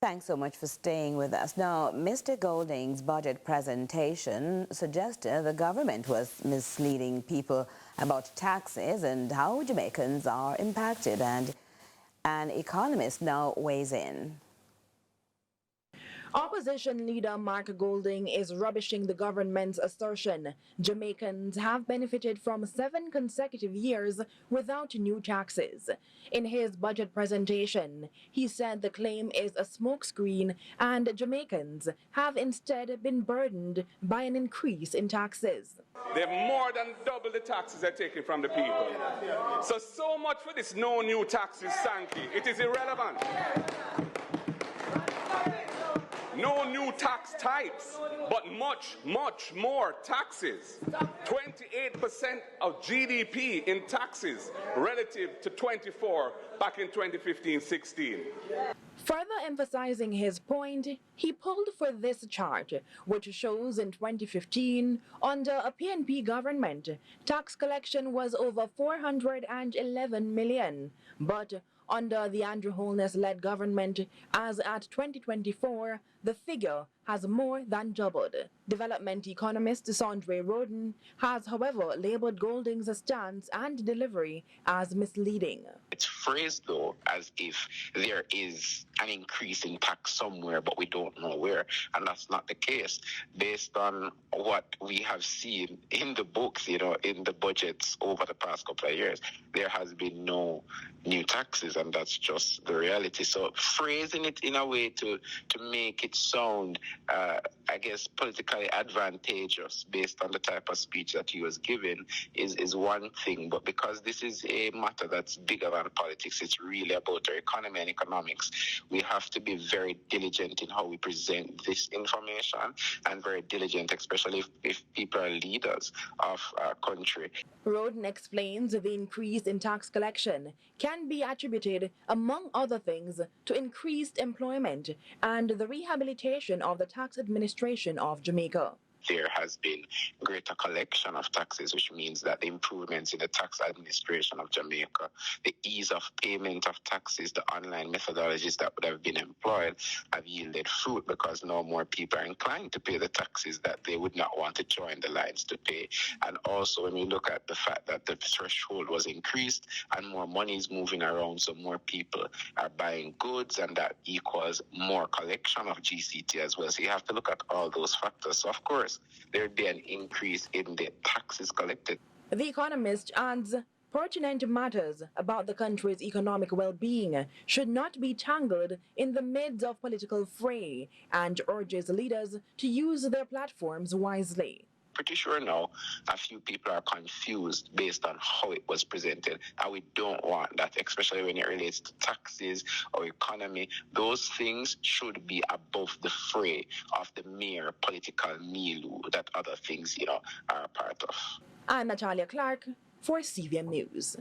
Thanks so much for staying with us. Now, Mr. Golding's budget presentation suggested the government was misleading people about taxes and how Jamaicans are impacted, and an economist now weighs in. Opposition leader Mark Golding is rubbishing the government's assertion Jamaicans have benefited from 7 consecutive years without new taxes. In his budget presentation, he said the claim is a smokescreen and Jamaicans have instead been burdened by an increase in taxes. They've more than double the taxes they're taking from the people. So much for this no new taxes, Sankey. It is irrelevant. No new tax types, but much more taxes. 28% of GDP in taxes relative to 24 back in 2015-16. Further emphasizing his point, he pulled for this chart, which shows in 2015, under a PNP government, tax collection was over 411 million, but under the Andrew Holness-led government, as at 2024, the figure has more than doubled. Development economist Sandre Roden has, however, labeled Golding's stance and delivery as misleading. It's phrased, though, as if there is an increase in tax somewhere, but we don't know where, and that's not the case. Based on what we have seen in the books, in the budgets over the past couple of years, there has been no new taxes, and that's just the reality. So phrasing it in a way to make it sound, I guess, politically advantageous based on the type of speech that he was giving is one thing. But because this is a matter that's bigger than politics, it's really about our economy and economics, we have to be very diligent in how we present this information, and very diligent, especially if people are leaders of our country. Roden explains the increase in tax collection can be attributed, among other things, to increased employment and the rehabilitation of the tax administration of Jamaica. There has been greater collection of taxes, which means that the improvements in the tax administration of Jamaica, the ease of payment of taxes, the online methodologies that would have been employed have yielded fruit, because now more people are inclined to pay the taxes that they would not want to join the lines to pay. And also, when we look at the fact that the threshold was increased and more money is moving around, so more people are buying goods, and that equals more collection of GCT as well. So you have to look at all those factors. So of course, there'd be an increase in the taxes collected. The Economist adds, pertinent matters about the country's economic well-being should not be tangled in the midst of political fray, and urges leaders to use their platforms wisely. Pretty sure now a few people are confused based on how it was presented, and we don't want that, especially when it relates to taxes or economy. Those things should be above the fray of the mere political milieu that other things, are a part of. I'm Natalia Clark for CVM News.